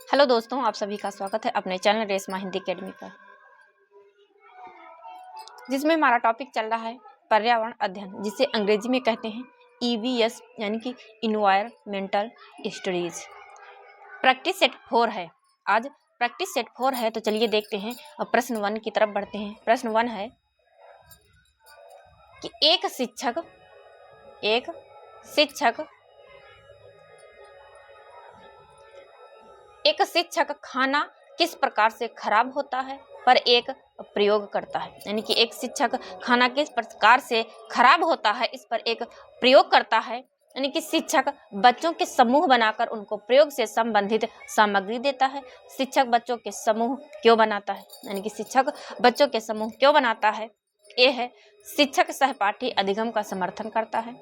Hello दोस्तों, आप सभी का स्वागत है अपने चैनल रेशमा हिंदी अकेडमी पर, जिसमें हमारा टॉपिक चल रहा है पर्यावरण अध्ययन, जिसे अंग्रेजी में कहते हैं EVS यानी कि इन्वायरमेंटल स्टडीज। प्रैक्टिस सेट 4 है। आज प्रैक्टिस सेट 4 है, तो चलिए देखते हैं और प्रश्न 1 की तरफ बढ़ते हैं। प्रश्न 1 है कि एक शिक्षक खाना किस प्रकार से खराब होता है पर एक प्रयोग करता है। यानी कि एक शिक्षक खाना किस प्रकार से खराब होता है इस पर एक प्रयोग करता है। यानी कि शिक्षक बच्चों के समूह बनाकर उनको प्रयोग से संबंधित सामग्री देता है। शिक्षक बच्चों के समूह क्यों बनाता है? यानी कि शिक्षक बच्चों के समूह क्यों बनाता है? ए है शिक्षक सहपाठी अधिगम का समर्थन करता है।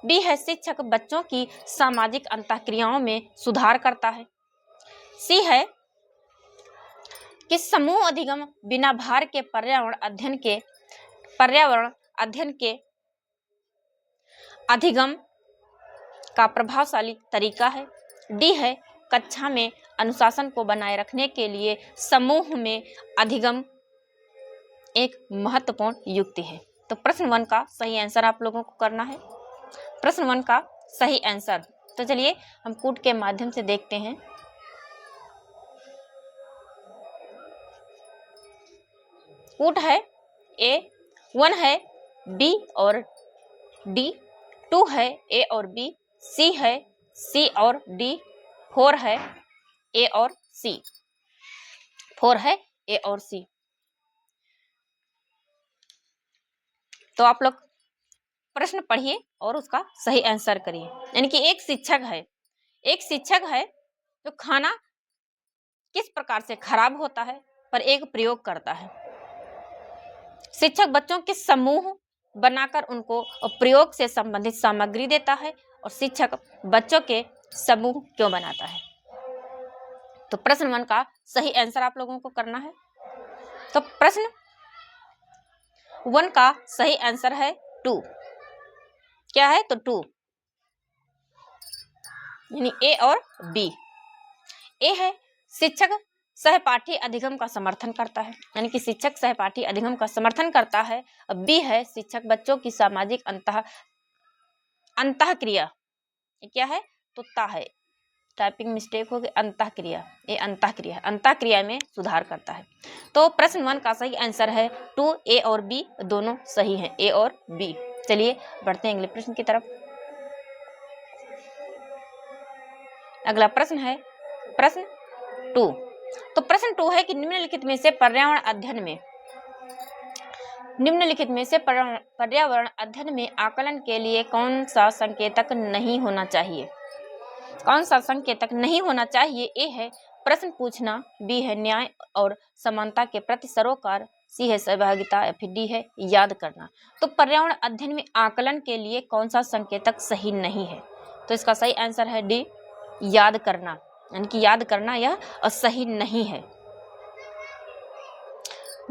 बी है शिक्षक बच्चों की सामाजिक अंतःक्रियाओं में सुधार करता है। सी है कि समूह अधिगम बिना भार के पर्यावरण अध्ययन के अधिगम का प्रभावशाली तरीका है। डी है कक्षा में अनुशासन को बनाए रखने के लिए समूह में अधिगम एक महत्वपूर्ण युक्ति है। तो प्रश्न 1 का सही आंसर आप लोगों को करना है। प्रश्न 1 का सही आंसर, तो चलिए हम कूट के माध्यम से देखते हैं। कूट है A, 1 है B और D, 2 है A और B, C है C और D, 4 है A और C, 4 है A और C। तो आप लोग प्रश्न पढ़िए और उसका सही आंसर करिए। यानी कि एक शिक्षक है जो खाना किस प्रकार से खराब होता है पर एक प्रयोग करता है। शिक्षक बच्चों के समूह बनाकर उनको प्रयोग से संबंधित सामग्री देता है और शिक्षक बच्चों के समूह क्यों बनाता है? तो प्रश्न 1 का सही आंसर आप लोगों को करना है। तो प्रश्न 1 का सही आंसर है 2। क्या है? तो 2 यानी A और B। ए है शिक्षक सहपाठी अधिगम का समर्थन करता है, यानी कि शिक्षक सहपाठी अधिगम का समर्थन करता है। बी है शिक्षक बच्चों की सामाजिक अंतःक्रिया, क्या है? तो ता है, टाइपिंग मिस्टेक हो गई, अंतःक्रिया, ये अंतःक्रिया में सुधार करता है। तो प्रश्न 1 का सही आंसर है 2। A और B दोनों सही हैं, A और B। चलिए बढ़ते हैं अगले प्रश्न की तरफ। अगला प्रश्न है प्रश्न 2। तो प्रश्न 2 है कि निम्नलिखित में से पर्यावरण अध्ययन में आकलन के लिए कौन सा संकेतक नहीं होना चाहिए? कौन सा संकेतक नहीं होना चाहिए? ए है प्रश्न पूछना, बी है न्याय और समानता के प्रति सरोकार, सी है सहभागिता, या फिर डी है याद करना। तो पर्यावरण अध्ययन में आकलन के लिए कौन सा संकेतक सही नहीं है? तो इसका सही आंसर है डी, याद करना। यानी कि याद करना यह सही नहीं है।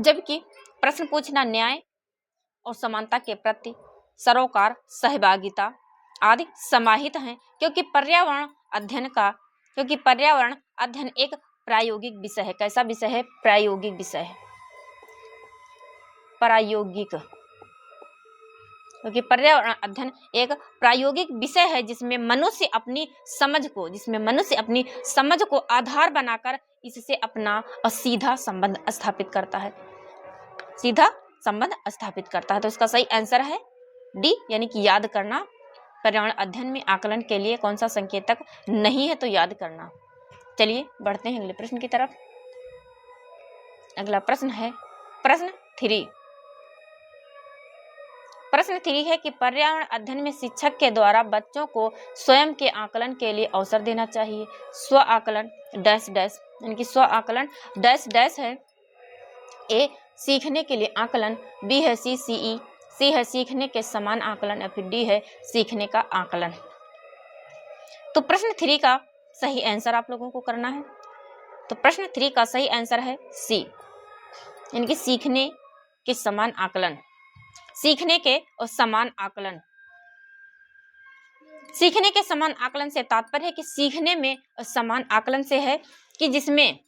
जबकि प्रश्न पूछना, न्याय और समानता के प्रति सरोकार, सहभागिता आदि समाहित हैं, क्योंकि पर्यावरण अध्ययन एक प्रायोगिक विषय है। कैसा विषय है? प्रायोगिक विषय है। क्योंकि पर्यावरण अध्ययन एक प्रायोगिक विषय है जिसमें मनुष्य अपनी समझ को आधार बनाकर इससे अपना सीधा संबंध स्थापित करता है। तो इसका सही आंसर है डी, यानी कि याद करना। पर्यावरण अध्ययन में आकलन के लिए कौन सा संकेतक नहीं है? तो याद करना। चलिए बढ़ते हैं अगले प्रश्न की तरफ। अगला प्रश्न है प्रश्न 3। प्रश्न 3 है कि पर्यावरण अध्ययन में शिक्षक के द्वारा बच्चों को स्वयं के आकलन के लिए अवसर देना चाहिए। स्व आकलन डैश डैश, यानी कि स्व आकलन डैश डैश है। ए सीखने के लिए आकलन, बी है CCE, सी है सीखने के समान आकलन, या फिर डी है सीखने का आकलन। तो प्रश्न 3 का सही आंसर आप लोगों को करना है। तो प्रश्न 3 का सही आंसर है सी, यानी कि सीखने के समान आकलन। सीखने के और समान आकलन, सीखने के समान आकलन से तात्पर्य है कि सीखने में समान आकलन से है कि जिसमें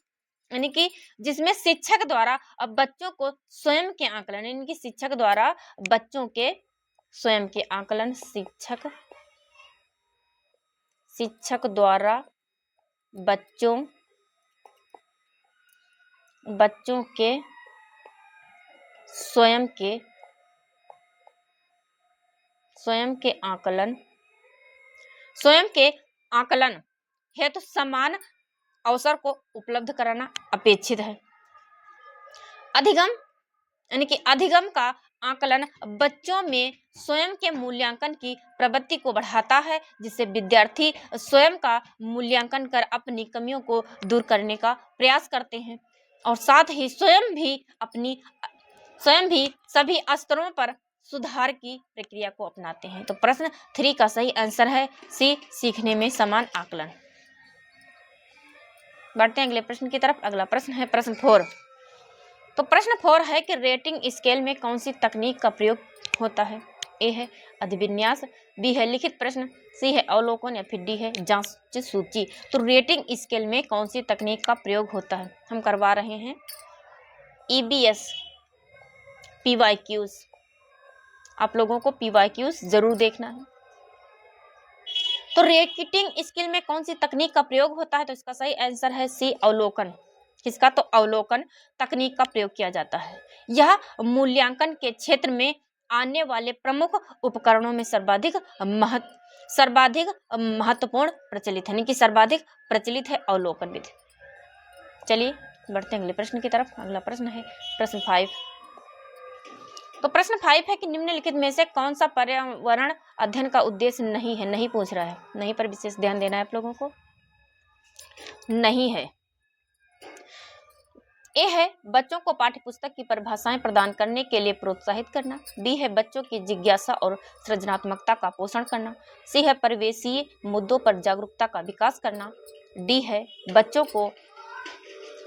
शिक्षक द्वारा अब बच्चों को स्वयं के आकलन, इनकी शिक्षक द्वारा बच्चों के स्वयं के आकलन, शिक्षक द्वारा बच्चों के स्वयं के आकलन हेतु समान अवसर को उपलब्ध कराना अपेक्षित है। अधिगम यानी कि अधिगम का आकलन बच्चों में स्वयं के मूल्यांकन की प्रवृत्ति को बढ़ाता है, जिससे विद्यार्थी स्वयं का मूल्यांकन कर अपनी कमियों को दूर करने का प्रयास करते हैं और साथ ही स्वयं भी सभी स्तरों पर सुधार की प्रक्रिया को अपनाते हैं। तो प्रश्न 3 का सही आंसर है सी, सीखने में समान आकलन। बढ़ते हैं अगले प्रश्न की तरफ। अगला प्रश्न है प्रश्न 4। तो प्रश्न 4 है कि रेटिंग स्केल में कौन सी तकनीक का प्रयोग होता है? ए है अधिविन्यास, बी है लिखित प्रश्न, सी है अवलोकन या फिर डी है जांच सूची। तो रेटिंग स्केल में कौन सी तकनीक का प्रयोग होता है? हम करवा रहे हैं EBS PYQs। आप लोगों को PYQs जरूर देखना है। तो रेटिंग स्केल में कौन सी तकनीक का प्रयोग होता है? तो इसका सही आंसर है सी, अवलोकन। किसका? तो अवलोकन तकनीक का प्रयोग किया जाता है। यह मूल्यांकन के क्षेत्र में आने वाले प्रमुख उपकरणों में सर्वाधिक महत्वपूर्ण प्रचलित है, यानी कि सर्वाधिक प्रचलित है अवलोकन विधि। चलिए बढ़ते हैं अगले प्रश्न की तरफ। अगला प्रश्न है प्रश्न 5। तो प्रश्न 5 है कि निम्नलिखित में से कौन सा पर्यावरण अध्ययन का उद्देश्य नहीं है? नहीं पूछ रहा है, नहीं पर विशेष ध्यान देना है आप लोगों को। नहीं है। ए है बच्चों को पाठ्यपुस्तक की परिभाषाएं प्रदान करने के लिए प्रोत्साहित करना, बी है बच्चों की जिज्ञासा और सृजनात्मकता का पोषण करना, सी है परिवेशीय मुद्दों पर जागरूकता का विकास करना, डी है बच्चों को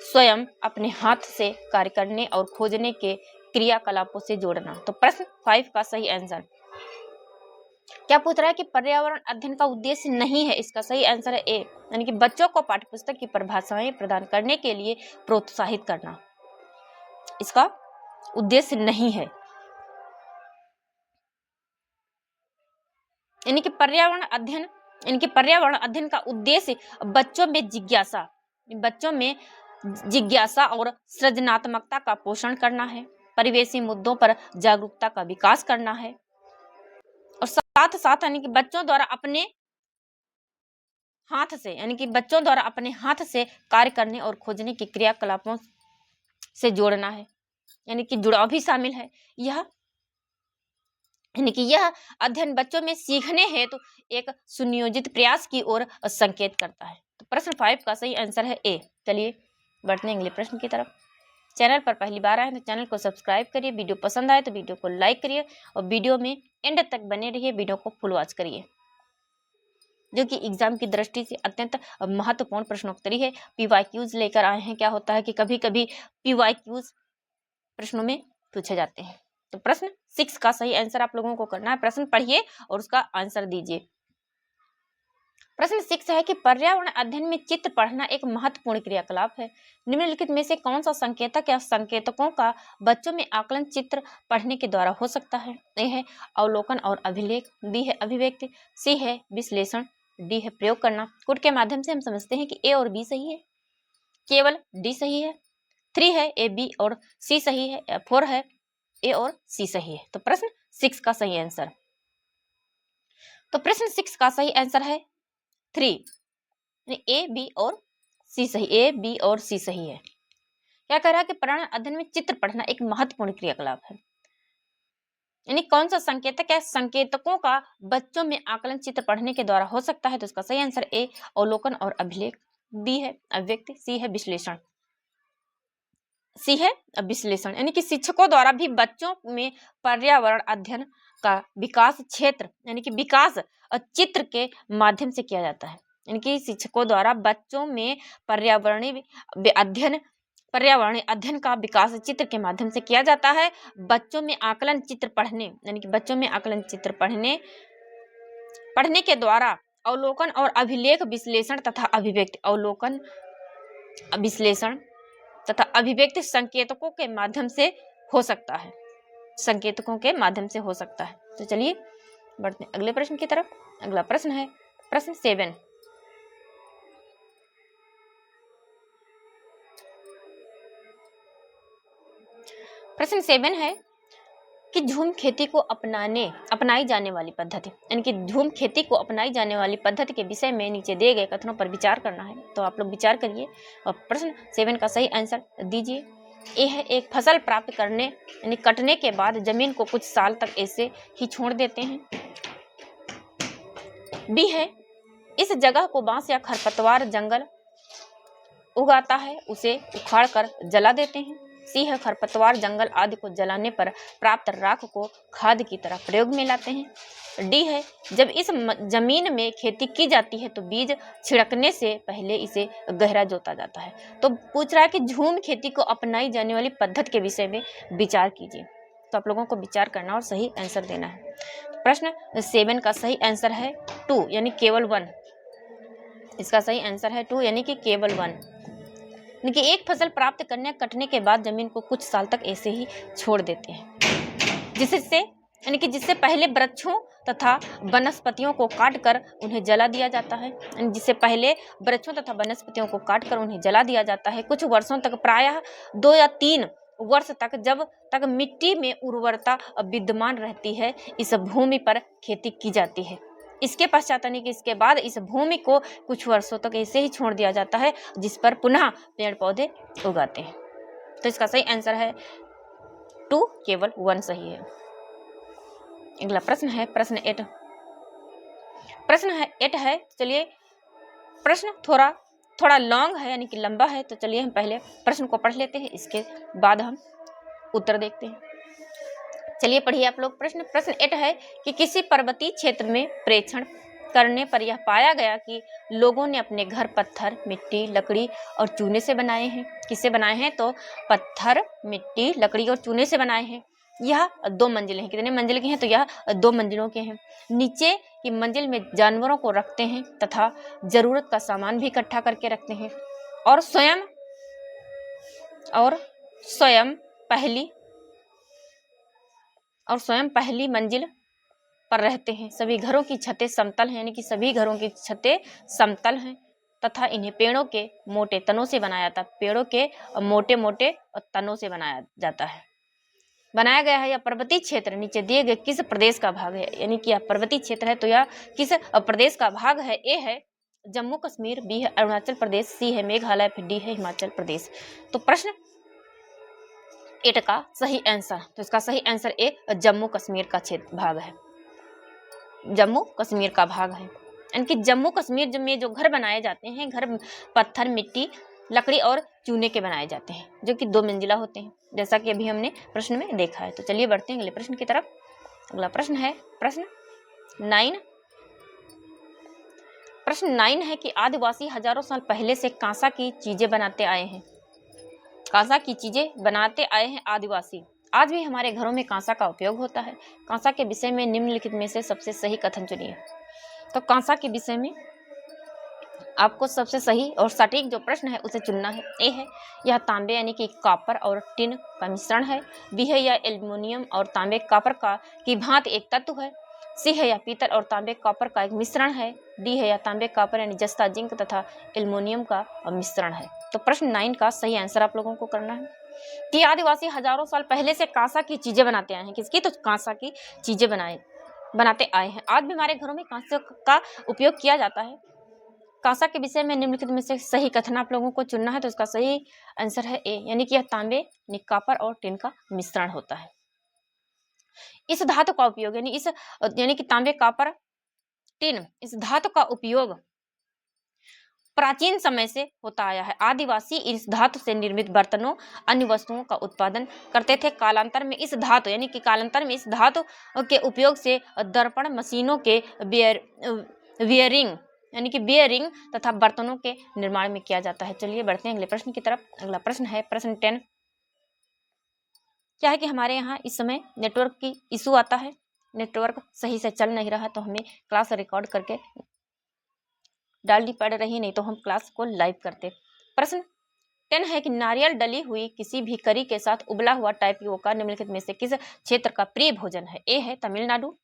स्वयं अपने हाथ से कार्य करने और खोजने के क्रियाकलापों से जोड़ना। तो प्रश्न 5 का सही आंसर क्या पूछ रहा है कि पर्यावरण अध्ययन का उद्देश्य नहीं है? इसका सही आंसर है ए, यानी कि बच्चों को पाठ्यपुस्तक की परिभाषाएं प्रदान करने के लिए प्रोत्साहित करना इसका उद्देश्य नहीं है। यानी कि पर्यावरण अध्ययन का उद्देश्य बच्चों में जिज्ञासा और सृजनात्मकता का पोषण करना है, परिवेशी मुद्दों पर जागरूकता का विकास करना है और साथ साथ यानी कि बच्चों द्वारा अपने हाथ से कार्य करने और खोजने की क्रियाकलापों से जोड़ना है, यानी कि जुड़ाव भी शामिल है। यह अध्ययन बच्चों में सीखने हेतु एक सुनियोजित प्रयास की ओर संकेत करता है। तो प्रश्न 5 का सही आंसर है ए। चलिए बढ़ते हैं अगले प्रश्न की तरफ। चैनल पर पहली बार आए तो चैनल को सब्सक्राइब करिए, वीडियो पसंद आए तो वीडियो को लाइक करिए और वीडियो में एंड तक बने रहिए, वीडियो को फुल वॉच करिए, जो कि एग्जाम की दृष्टि से अत्यंत महत्वपूर्ण प्रश्नोत्तरी है। PYQs लेकर आए हैं। क्या होता है कि कभी कभी PYQs प्रश्नों में पूछे जाते हैं। तो प्रश्न 6 का सही आंसर आप लोगों को करना है। प्रश्न पढ़िए और उसका आंसर दीजिए। प्रश्न 6 है कि पर्यावरण अध्ययन में चित्र पढ़ना एक महत्वपूर्ण क्रियाकलाप है। निम्नलिखित में से कौन सा संकेतक या संकेतकों का बच्चों में आकलन चित्र पढ़ने के द्वारा हो सकता है? ए है अवलोकन और अभिलेख, बी है अभिव्यक्ति, सी है विश्लेषण, डी है प्रयोग करना। कोड के माध्यम से हम समझते हैं कि ए और बी सही है, केवल डी सही है, 3 है ए बी और सी सही है, 4 है ए और सी सही है। तो प्रश्न 6 का सही आंसर है 3, ए बी और सी सही, ए बी और सी सही है। क्या कह रहा है कि पर्यावरण अध्ययन में चित्र पढ़ना एक महत्वपूर्ण क्रियाकलाप है, यानी कौन सा संकेतक या संकेतकों का बच्चों में आकलन चित्र पढ़ने के द्वारा हो सकता है? तो इसका सही आंसर ए अवलोकन और अभिलेख, बी है अभिव्यक्ति, सी है विश्लेषण। यानी कि शिक्षकों द्वारा भी बच्चों में पर्यावरण अध्ययन का विकास क्षेत्र यानी कि विकास चित्र के माध्यम से किया जाता है। यानी कि शिक्षकों द्वारा बच्चों में पर्यावरणीय अध्ययन का विकास चित्र के माध्यम से किया जाता है। बच्चों में आकलन चित्र पढ़ने के द्वारा अवलोकन और अभिलेख, विश्लेषण तथा अभिव्यक्ति, अवलोकन विश्लेषण तथा अभिव्यक्ति संकेतकों के माध्यम से हो सकता है, संकेतकों के माध्यम से हो सकता है। तो चलिए बढ़ते हैं अगले प्रश्न की तरफ। अगला प्रश्न है प्रश्न 7। प्रश्न 7 है कि झूम खेती को अपनाई जाने वाली पद्धति, यानी कि झूम खेती को अपनाई जाने वाली पद्धति के विषय में नीचे दिए गए कथनों पर विचार करना है। तो आप लोग विचार करिए और प्रश्न 7 का सही आंसर दीजिए। ए है एक फसल प्राप्त करने यानी कटने के बाद जमीन को कुछ साल तक ऐसे ही छोड़ देते हैं। बी है इस जगह को बांस या खरपतवार जंगल उगाता है उसे उखाड़ कर जला देते हैं। सी है खरपतवार जंगल आदि को जलाने पर प्राप्त राख को खाद की तरह प्रयोग में लाते हैं। डी है जब इस जमीन में खेती की जाती है तो बीज छिड़कने से पहले इसे गहरा जोता जाता है। तो पूछ रहा है कि झूम खेती को अपनाई जाने वाली पद्धति के विषय में विचार कीजिए। तो आप लोगों को विचार करना और सही आंसर देना है। प्रश्न 7 का सही आंसर है 2 यानी केवल 1। इसका सही आंसर है 2 यानी कि केवल 1। यानी कि एक फसल प्राप्त करने कटने के बाद जमीन को कुछ साल तक ऐसे ही छोड़ देते हैं, जिससे पहले वृक्षों तथा वनस्पतियों को काटकर उन्हें जला दिया जाता है। जिससे पहले वृक्षों तथा वनस्पतियों को काटकर उन्हें जला दिया जाता है। कुछ वर्षों तक प्रायः 2 या 3 वर्ष तक जब तक मिट्टी में उर्वरता विद्यमान रहती है इस भूमि पर खेती की जाती है। इसके पश्चात यानी कि इसके बाद इस भूमि को कुछ वर्षों तक ऐसे ही छोड़ दिया जाता है जिस पर पुनः पेड़ पौधे उगाते हैं। तो इसका सही आंसर है 2 केवल 1 सही है। अगला प्रश्न है प्रश्न 8। प्रश्न है 8 है। चलिए प्रश्न थोड़ा लॉन्ग है यानी कि लंबा है। तो चलिए हम पहले प्रश्न को पढ़ लेते हैं, इसके बाद हम उत्तर देखते हैं। चलिए पढ़िए आप लोग प्रश्न 8 है कि किसी पर्वतीय क्षेत्र में प्रेक्षण करने पर यह पाया गया कि लोगों ने अपने घर पत्थर, मिट्टी, लकड़ी और चूने से बनाए हैं। किससे बनाए हैं? तो पत्थर, मिट्टी, लकड़ी और चूने से बनाए हैं। यह 2 मंजिलें हैं। कितने मंजिल के हैं? तो यह 2 मंजिलों के हैं। नीचे की मंजिल में जानवरों को रखते हैं तथा जरूरत का सामान भी इकट्ठा करके रखते हैं और स्वयं पहली मंजिल पर रहते हैं। सभी घरों की छतें समतल हैं, यानी कि सभी घरों की छतें समतल हैं तथा इन्हें पेड़ों के मोटे तनों से बनाया जाता है। बनाया गया है। यह पर्वतीय क्षेत्र नीचे दिए गए किस प्रदेश का भाग है? यानी कि यह पर्वतीय क्षेत्र है तो यह किस प्रदेश का भाग है? ए है जम्मू कश्मीर, बी है अरुणाचल प्रदेश, सी है मेघालय, फिर डी है हिमाचल प्रदेश। तो प्रश्न 8 का सही आंसर, तो इसका सही आंसर ए जम्मू कश्मीर का क्षेत्र भाग है। जम्मू कश्मीर का भाग है। यानी कि जम्मू कश्मीर में जो घर बनाए जाते हैं, घर पत्थर, मिट्टी, लकड़ी और चूने के बनाए जाते हैं, जो कि 2 मंजिला होते हैं, जैसा कि अभी हमने प्रश्न में देखा है। तो चलिए बढ़ते हैं अगले प्रश्न की तरफ। अगला प्रश्न है प्रश्न 9। प्रश्न 9 है कि आदिवासी हजारों साल पहले से कांसा की चीजें बनाते आए हैं। कांसा की चीजें बनाते आए हैं आदिवासी। आज भी हमारे घरों में कांसा का उपयोग होता है। कांसा के विषय में निम्नलिखित में से सबसे सही कथन चुनिए। तो कांसा के विषय में आपको सबसे सही और सटीक जो प्रश्न है उसे चुनना है। ए है यह तांबे यानी कि कॉपर और टिन का मिश्रण है। बी है यह एल्युमिनियम और तांबे कॉपर की भांति एक तत्व है। सी है यह पीतल और तांबे कॉपर का एक मिश्रण है। डी है यह तांबे कॉपर यानी जस्ता, जिंक तथा एल्युमिनियम का मिश्रण है। तो प्रश्न 9 का सही आंसर आप लोगों को करना है कि आदिवासी हजारों साल पहले से कांसा की चीजें बनाते आए हैं। किसकी? तो कांसा की चीजें बनाते आए हैं। आज भी हमारे घरों में कांसे का उपयोग किया जाता है। कांसा के विषय में निम्नलिखित में से सही कथन आप लोगों को चुनना है। तो इसका सही आंसर है ए, यानी कि यह तांबे, कॉपर और टिन का मिश्रण होता है। इस धातु का उपयोग यानी कि तांबे, कॉपर, टिन, इस धातु का उपयोग प्राचीन समय से होता आया है। आदिवासी इस धातु से निर्मित बर्तनों, अन्य वस्तुओं का उत्पादन करते थे। कालांतर में इस धातु के उपयोग से दर्पण, मशीनों के बियरिंग तथा बर्तनों के निर्माण में किया जाता है। चलिए बढ़ते हैं अगले प्रश्न की तरफ। अगला प्रश्न है प्रश्न 10। क्या है कि हमारे यहाँ इस समय नेटवर्क की इशू आता है, नेटवर्क सही से चल नहीं रहा, तो हमें क्लास रिकॉर्ड करके डालनी पड़ रही, नहीं तो हम क्लास को लाइव करते। प्रश्न 10 है कि नारियल डली हुई किसी भी करी के साथ उबला हुआ टाइपियोका निम्नलिखित में से किस क्षेत्र का प्रिय भोजन है? ए है तमिलनाडु,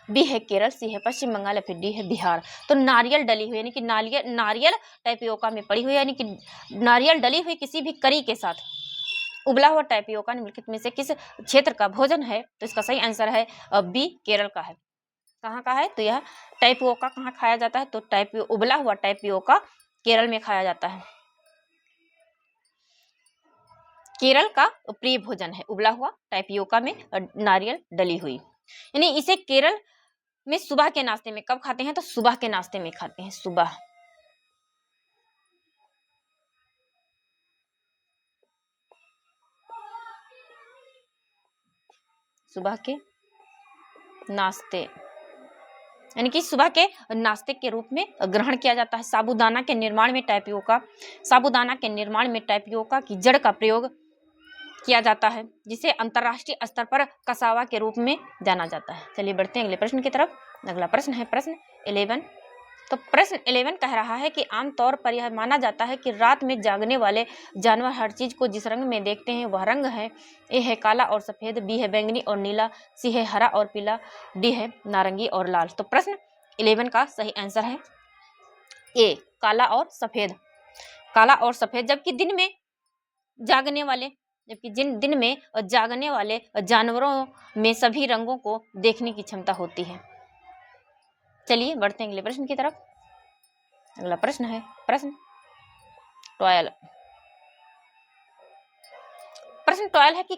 बी है केरल, सी है पश्चिम बंगाल या फिर डी है बिहार। तो नारियल डली हुई यानी कि नारियल टाइपियोका में पड़ी हुई यानी कि नारियल डली हुई किसी भी करी के साथ उबला हुआ टाइपियोका निम्नलिखित में से किस क्षेत्र का भोजन है? तो इसका सही आंसर है बी, केरल का है। कहाँ का है? तो यह टाइपियोका कहाँ खाया जाता है? तो उबला हुआ टाइपियोका केरल में खाया जाता है। केरल का प्रिय भोजन है उबला हुआ टाइपियोका में नारियल डली हुई। यानी इसे केरल में सुबह के नाश्ते में कब खाते हैं? तो सुबह के नाश्ते में खाते हैं, सुबह। सुबह के नाश्ते यानी कि सुबह के नाश्ते के रूप में ग्रहण किया जाता है। साबूदाना के निर्माण में टाइपियोका की जड़ का प्रयोग किया जाता है, जिसे अंतरराष्ट्रीय स्तर पर कसावा के रूप में जाना जाता है। चलिए बढ़ते हैं अगले प्रश्न की तरफ। अगला प्रश्न है प्रश्न 11। तो प्रश्न 11 कह रहा है कि आमतौर पर यह माना जाता है कि रात में जागने वाले जानवर हर चीज को जिस रंग में देखते हैं वह रंग है। ए है काला और सफेद, बी है बैंगनी और नीला, सी है हरा और पीला, डी है नारंगी और लाल। तो प्रश्न 11 का सही आंसर है ए, काला और सफेद। काला और सफेद, जबकि दिन में जागने वाले जानवरों में सभी रंगों को देखने की क्षमता होती है। चलिए बढ़ते हैं अगले प्रश्न की तरफ। अगला प्रश्न है प्रश्न 12। प्रश्न 12 है कि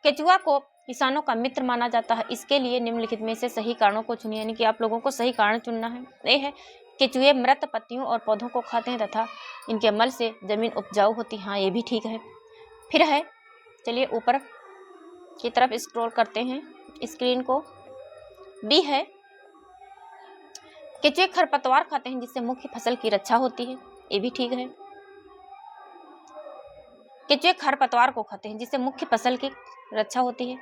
केचुआ को किसानों का मित्र माना जाता है। इसके लिए निम्नलिखित में से सही कारणों को चुनिए, यानी कि आप लोगों को सही कारण चुनना है। ये है केचुए मृत पत्तियों और पौधों को खाते हैं तथा इनके मल से जमीन उपजाऊ होती है। हाँ, ये भी ठीक है। फिर है, चलिए ऊपर की तरफ स्क्रॉल करते हैं स्क्रीन को। बी है केचुए खरपतवार खाते हैं जिससे मुख्य फसल की रक्षा होती है। ये भी ठीक है। केचुए खरपतवार को खाते हैं जिससे मुख्य फसल की रक्षा होती है।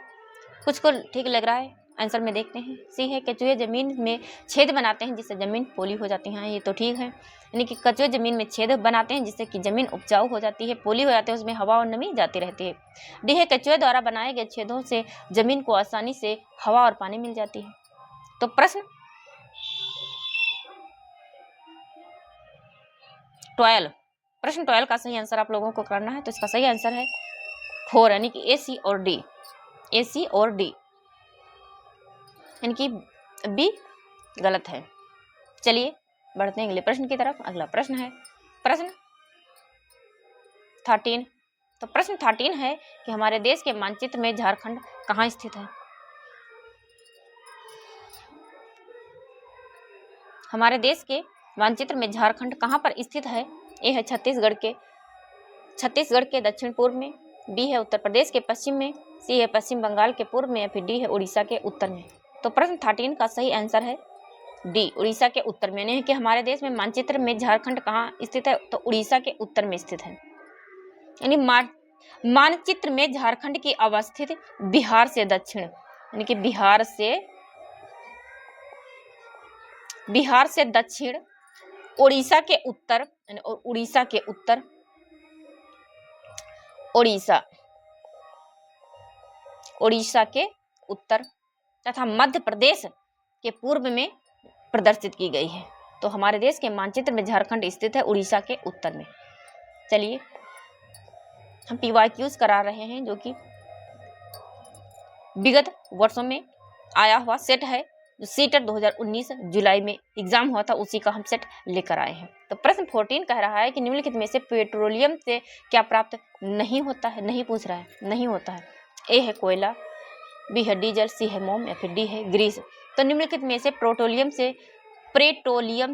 कुछ को ठीक लग रहा है, आंसर में देखते हैं। सी है केचुए जमीन में छेद बनाते हैं जिससे जमीन पोली हो जाती है। ये तो ठीक है, यानी कि केचुए जमीन में छेद बनाते हैं जिससे कि जमीन उपजाऊ हो जाती है, पोली हो जाती है, उसमें हवा और नमी जाती रहती है। डी है केचुए द्वारा बनाए गए छेदों से जमीन को आसानी से हवा और पानी मिल जाती है। तो प्रश्न 12 का सही आंसर आप लोगों को करना है। तो इसका सही आंसर है 4, यानी कि ए, सी और डी। ए, सी और डी, यानी कि बी गलत है। चलिए बढ़ते हैं अगले प्रश्न की तरफ। अगला प्रश्न है प्रश्न 13। तो प्रश्न 13 है कि हमारे देश के मानचित्र में झारखंड कहाँ स्थित है? हमारे देश के मानचित्र में झारखंड कहाँ पर स्थित है? ए है छत्तीसगढ़ के दक्षिण पूर्व में, बी है उत्तर प्रदेश के पश्चिम में, सी है पश्चिम बंगाल के पूर्व में या फिर डी है उड़ीसा के उत्तर में। तो प्रश्न 13 का सही आंसर है डी, उड़ीसा के उत्तर में। यानी कि हमारे देश में मानचित्र में झारखंड कहाँ स्थित है? तो उड़ीसा के उत्तर में स्थित है। यानी मानचित्र में झारखंड की अवस्थित बिहार से दक्षिण, यानी कि बिहार से दक्षिण, उड़ीसा के उत्तर उड़ीसा के उत्तर तथा मध्य प्रदेश के पूर्व में प्रदर्शित की गई है। तो हमारे देश के मानचित्र में झारखंड स्थित है उड़ीसा के उत्तर में। चलिए हम PYQs करा रहे हैं जो कि विगत वर्षों में आया हुआ सेट है, जो सीटेट 2019 जुलाई में एग्जाम हुआ था, उसी का हम सेट लेकर आए हैं। तो प्रश्न 14 कह रहा है कि निम्नलिखित में से पेट्रोलियम से क्या प्राप्त नहीं होता है? नहीं पूछ रहा है, नहीं होता है। ए है कोयला, बी है डीजल, सी है मोम या फिर डी है ग्रीस। तो निम्नलिखित में से पेट्रोलियम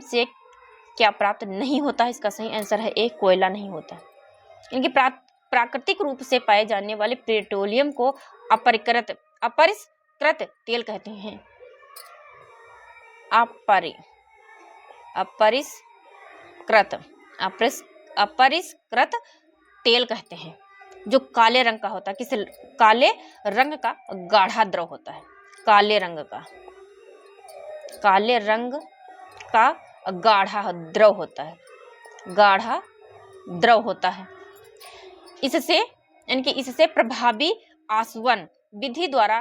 से क्या प्राप्त नहीं होता है? इसका सही आंसर है ए, कोयला नहीं होता। इनकी प्राकृतिक रूप से पाए जाने वाले पेट्रोलियम को अपरिष्कृत तेल कहते हैं। अपरिष्कृत तेल कहते हैं, जो काले रंग का होता है। किस काले रंग का गाढ़ा द्रव होता है, काले रंग का गाढ़ा द्रव होता है, गाढ़ा द्रव होता है। इससे यानी कि इससे प्रभावी आसवन विधि द्वारा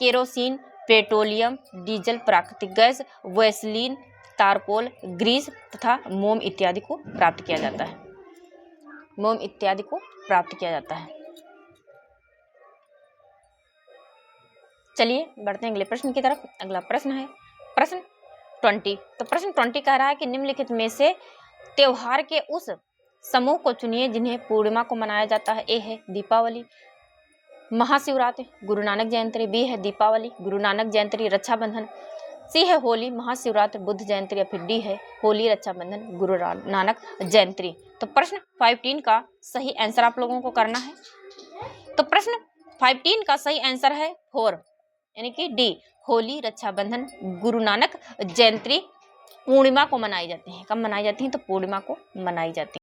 केरोसिन, पेट्रोलियम, डीजल, प्राकृतिक गैस, वैसलीन, तारकोल, ग्रीस तथा मोम इत्यादि को प्राप्त किया जाता है। मोम इत्यादि को प्राप्त किया जाता है। चलिए बढ़ते हैं अगले प्रश्न की तरफ। अगला प्रश्न है प्रश्न 20। तो प्रश्न 20 कह रहा है कि निम्नलिखित में से त्योहार के उस समूह को चुनिए जिन्हें पूर्णिमा को मनाया जाता है। ए है दीपावली, महाशिवरात्रि, गुरु नानक जयंती। बी है दीपावली, गुरु नानक जयंती, रक्षाबंधन। सी है होली, महाशिवरात्रि, बुद्ध जयंती। या फिर डी है होली, रक्षाबंधन, गुरु नानक जयंती। तो प्रश्न 15 का सही आंसर आप लोगों को करना है। तो प्रश्न 15 का सही आंसर है 4 यानी कि डी, होली, रक्षाबंधन, गुरु नानक जयंती पूर्णिमा को मनाई जाती है। कब मनाई जाती है? तो पूर्णिमा को मनाई जाती है।